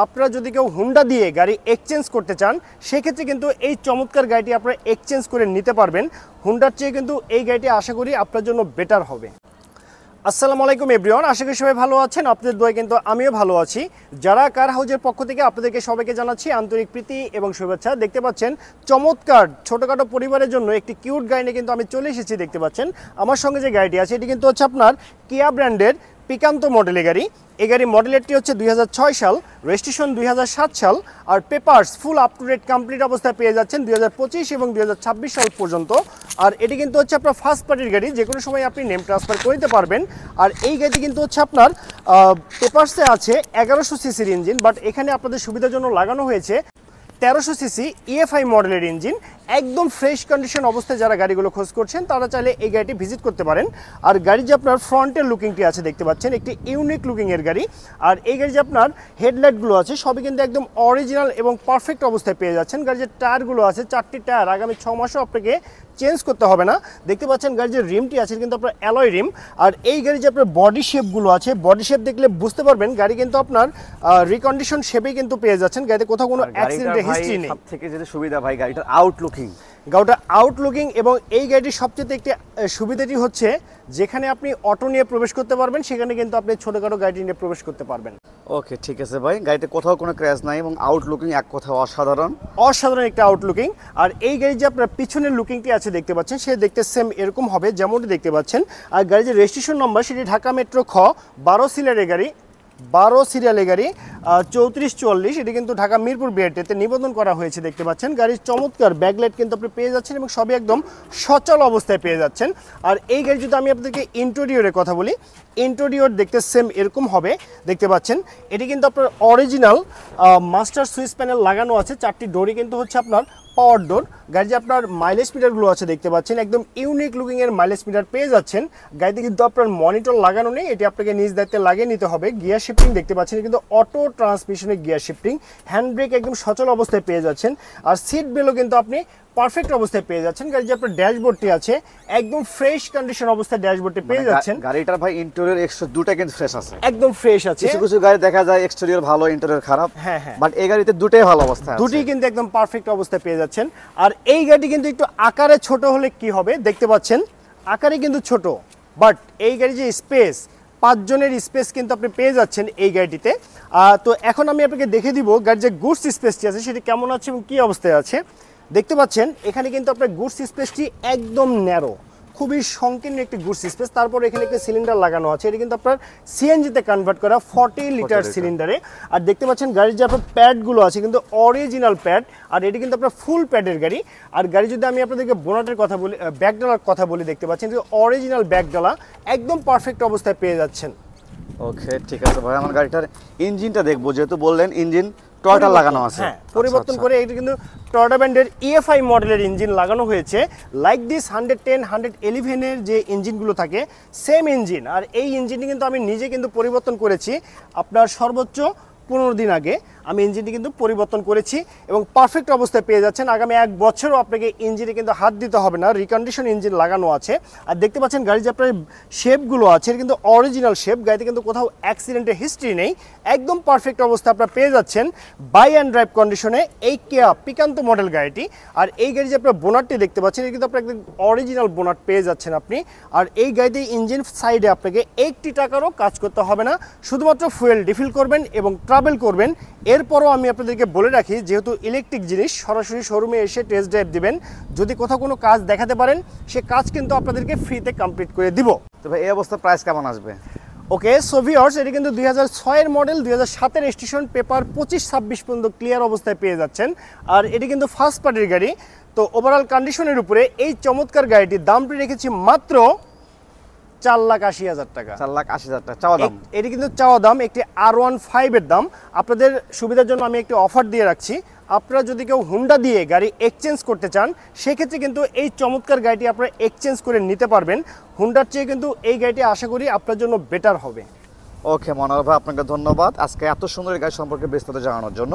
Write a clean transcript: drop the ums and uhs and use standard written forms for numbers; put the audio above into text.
আপনারা যদি কেউ হুন্ডা দিয়ে গাড়ি এক্সচেঞ্জ করতে চান সেক্ষেত্রে কিন্তু এই চমৎকার গাড়িটি আপনারা এক্সচেঞ্জ করে নিতে পারবেন। হুন্ডার চেয়ে কিন্তু এই গাড়িটি আশা করি আপনার জন্য বেটার হবে। আসসালামু আলাইকুম এভরিওয়ান, আশা করি সবাই ভালো আছেন। আপনাদের দোয়ায় কিন্তু আমিও ভালো আছি। যারা কার হাউজের পক্ষ থেকে আপনাদেরকে সবাইকে জানাচ্ছি আন্তরিক প্রীতি এবং শুভেচ্ছা। দেখতে পাচ্ছেন চমৎকার ছোটোখাটো পরিবারের জন্য একটি কিউট গাড়ি নিয়ে কিন্তু আমি চলে এসেছি। দেখতে পাচ্ছেন আমার সঙ্গে যে গাড়িটি আছে এটি কিন্তু হচ্ছে আপনার কিয়া ব্র্যান্ডের পিকান্তো মডেলের গাড়ি। এই গাড়ি মডেলেরটি হচ্ছে 2006 সাল, রেজিস্ট্রেশন 2007 সাল, আর papers full up to date complete অবস্থায় পেয়ে যাচ্ছেন 2025 এবং 2026 সাল পর্যন্ত। আর এটি কিন্তু হচ্ছে আপনার ফার্স্ট পার্টির গাড়ি, যে কোনো সময় আপনি নেম ট্রান্সফার করে দিতে পারবেন। আর এই গাড়িটি কিন্তু হচ্ছে আপনার পেপারসে আছে 1100 সিসির ইঞ্জিন, বাট এখানে আপনাদের সুবিধার জন্য লাগানো হয়েছে 1300 সিসি ইএফআই মডেলের ইঞ্জিন। একদম ফ্রেশ কন্ডিশন অবস্থায় যারা গাড়িগুলো খোঁজ করছেন তারা চাইলে এই গাড়িটি ভিজিট করতে পারেন। আর গাড়ি যে আপনার ফ্রন্টের লুকিংটি আছে দেখতে পাচ্ছেন, একটি ইউনিক লুকিংয়ের গাড়ি। আর এই গাড়ি যে আপনার হেডলাইটগুলো আছে সবই কিন্তু একদম অরিজিনাল এবং পারফেক্ট অবস্থায় পেয়ে যাচ্ছেন। গাড়ির যে টায়ারগুলো আছে 4টি টায়ার আগামী 6 মাসও আপনাকে চেঞ্জ করতে হবে না। দেখতে পাচ্ছেন গাড়ির যে রিমটি আছে কিন্তু আপনার অ্যালয় রিম। আর এই গাড়ি যে আপনার বডি শেপগুলো আছে, বডি শেপ দেখলে বুঝতে পারবেন গাড়ি কিন্তু আপনার রিকন্ডিশন শেপেই কিন্তু পেয়ে যাচ্ছেন। গাড়িতে কোথাও কোনো অ্যাক্সিডেন্টের হিস্ট্রি নেই। সবথেকে যেটা সুবিধা ভাই গাড়িটার আউটলুকিং, গাড়িটা আউটলুকিং এবং এই গাড়িটির সবচেয়ে একটি সুবিধাটি হচ্ছে যেখানে আপনি অটো নিয়ে প্রবেশ করতে পারবেন সেখানে কিন্তু আপনি ছোটোখাটো গাড়ি নিয়ে প্রবেশ করতে পারবেন। ওকে, ঠিক আছে ভাই। গাড়িতে কোথাও কোনো ক্র্যাশ নাই এবং আউটলুকিং এক কথায় অসাধারণ একটা আউটলুকিং। আর এই গাড়ি যে আপনার পিছনের লুকিংটি আছে দেখতে পাচ্ছেন সে দেখতে সেম এরকম হবে যেমনটি দেখতে পাচ্ছেন। আর গাড়ির যে রেজিস্ট্রেশন নম্বর সেটি ঢাকা মেট্রো খ 12 সিরিয়ালের গাড়ি, 12 সিরিয়ালের গাড়ি 3444। এটি কিন্তু ঢাকা মিরপুর বিআরটিতে নিবন্ধন করা হয়েছে। দেখতে পাচ্ছেন গাড়ির চমৎকার ব্যাকলাইট কিন্তু আপনি পেয়ে যাচ্ছেন এবং সবই একদম সচল অবস্থায় পেয়ে যাচ্ছেন। আর এই গাড়ি যদি আমি আপনাদেরকে ইন্টেরিয়রের কথা বলি, ইন্টেরিয়র দেখতে সেম এরকম হবে। দেখতে পাচ্ছেন এটি কিন্তু আপনার অরিজিনাল মাস্টার সুইচ প্যানেল লাগানো আছে। 4টি ডোরই কিন্তু হচ্ছে আপনার পাওয়ার ডোর। গাড়ি যে আপনার মাইলেজ মিটারগুলো আছে দেখতে পাচ্ছেন একদম ইউনিক লুকিংয়ের মাইলেজ মিটার পেয়ে যাচ্ছেন। গাড়িতে কিন্তু আপনার মনিটর লাগানো নেই, এটি আপনাকে নিজ দায়িত্বে লাগিয়ে নিতে হবে। গিয়ার শিফটিং দেখতে পাচ্ছেন কিন্তু অটো ট্রান্সমিশনের গিয়ার শিফটিং। হ্যান্ড ব্রেক একদম সচল অবস্থায় পেয়ে যাচ্ছেন। আর সিট বেলও কিন্তু আপনি পারফেক্ট অবস্থায় পেয়ে যাচ্ছেন। গাড়ি যে আপনার ড্যাশবোর্ডটি আছে একদম ফ্রেশ কন্ডিশন অবস্থায় ড্যাশবোর্ডটি পেয়ে যাচ্ছেন। গাড়িটার ভাই ইন্টেরিয়র দুটো কিন্তু ফ্রেশ আছে, একদম ফ্রেশ আছে। কিছু গাড়ি দেখা যায় এক্সটেরিয়র ভালো ইন্টেরিয়র খারাপ, হ্যাঁ, বাট এই গাড়িতে দুটোই ভালো অবস্থায় আছে, দুটোই কিন্তু একদম পারফেক্ট অবস্থায় পেয়ে যাচ্ছেন। আর এই গাড়ি কিন্তু একটু আকারে ছোট হলে কি হবে দেখতে পাচ্ছেন, আকারে কিন্তু ছোট, বাট এই গাড়ি যে স্পেস 5 জনের স্পেস কিন্তু আপনি পেয়ে যাচ্ছেন এই গাড়িটিতে। তো এখন আমি আপনাকে দেখে দিব গাড়ির যে গুডস স্পেসটি আছে সেটি কেমন আছে এবং কী অবস্থায় আছে। দেখতে পাচ্ছেন এখানে কিন্তু আপনার গুডস স্পেসটি একদম ন্যারো, খুবই সংকীর্ণ একটি গুডস স্পেস। তারপর এখানে একটি সিলিন্ডার লাগানো আছে, এটি কিন্তু আপনার সিএনজিতে কনভার্ট করা 40 লিটার সিলিন্ডারে। আর দেখতে পাচ্ছেন গাড়ির যে আপনার প্যাডগুলো আছে কিন্তু অরিজিনাল প্যাড, আর এটি কিন্তু আপনার ফুল প্যাডের গাড়ি। আর গাড়ি যদি আমি আপনাদেরকে বোনাটের কথা বলি, ব্যাকডালার কথা বলি, দেখতে পাচ্ছেন যে অরিজিনাল ব্যাকডালা একদম পারফেক্ট অবস্থায় পেয়ে যাচ্ছেন। ওকে, ঠিক আছে ভাই। আমার গাড়িটার ইঞ্জিনটা দেখবো, যেহেতু বললেন ইঞ্জিন টয়োটা লাগানো আছে, হ্যাঁ পরিবর্তন করে এটি কিন্তু টয়োটা ব্র্যান্ডের ইএফআই মডেলের ইঞ্জিন লাগানো হয়েছে। লাইক দিস 110, 111 যে ইঞ্জিনগুলো থাকে সেম ইঞ্জিন। আর এই ইঞ্জিনটি কিন্তু আমি নিজে কিন্তু পরিবর্তন করেছি আপনার সর্বোচ্চ 15 দিন আগে আমি ইঞ্জিনটি কিন্তু পরিবর্তন করেছি এবং পারফেক্ট অবস্থায় পেয়ে যাচ্ছেন। আগামী 1 বছরও আপনাকে ইঞ্জিনে কিন্তু হাত দিতে হবে না, রিকন্ডিশন ইঞ্জিন লাগানো আছে। আর দেখতে পাচ্ছেন গাড়ির যে আপনার শেপগুলো আছে কিন্তু অরিজিনাল শেপ, গাড়িতে কিন্তু কোথাও অ্যাক্সিডেন্টের হিস্ট্রি নেই, একদম পারফেক্ট অবস্থা আপনারা পেয়ে যাচ্ছেন বাই অ্যান্ড ড্রাইভ কন্ডিশনে এই কিয়া পিকান্তো মডেল গাড়িটি। আর এই গাড়ি যে আপনার বোনারটি দেখতে পাচ্ছেন এটা কিন্তু আপনার একদম অরিজিনাল বোনার পেয়ে যাচ্ছেন আপনি। আর এই গাড়িতে ইঞ্জিন সাইডে আপনাকে 1 টাকারও কাজ করতে হবে না, শুধুমাত্র ফুয়েল রিফিল করবেন এবং ট্রাভেল করবেন। এরপরও আমি আপনাদেরকে বলে রাখি যেহেতু ইলেকট্রিক জিনিস সরাসরি শোরুমে এসে টেস্ট ড্রাইভ দিবেন, যদি কোথাও কোনো কাজ দেখাতে পারেন সে কাজ কিন্তু আপনাদেরকে ফ্রিতে কমপ্লিট করে দিব। তো ভাই এই অবস্থা প্রাইস কেমন আসবে? ওকে, সো ভিউয়ার্স এটি কিন্তু 2006 মডেল, 2007 রেজিস্ট্রেশন, পেপার 25-26 পর্যন্ত ক্লিয়ার অবস্থায় পেয়ে যাচ্ছেন। আর এটি কিন্তু ফার্স্ট পার্টির গাড়ি। তো ওভারঅল কন্ডিশনের উপরে এই চমৎকার গাড়িটির দামটি রেখেছি মাত্র 4,80,000 টাকা। 4,80,000 টাকা চাওয়া দাম। এটি কিন্তু চাওয়া দাম, একটি R15 এর দাম। আপনাদের সুবিধার জন্য আমি একটি অফার দিয়ে রাখছি, আপনারা যদি কেউ হুন্ডা দিয়ে গাড়ি এক্সচেঞ্জ করতে চান সেক্ষেত্রে কিন্তু এই চমৎকার গাড়িটি আপনারা এক্সচেঞ্জ করে নিতে পারবেন। হুন্ডার চেয়ে কিন্তু এই গাড়িটি আশা করি আপনার জন্য বেটার হবে। ওকে মনোহর ভাই, আপনাকে ধন্যবাদ আজকে এত সুন্দর গাড়ি সম্পর্কে বিস্তারিত জানানোর জন্য।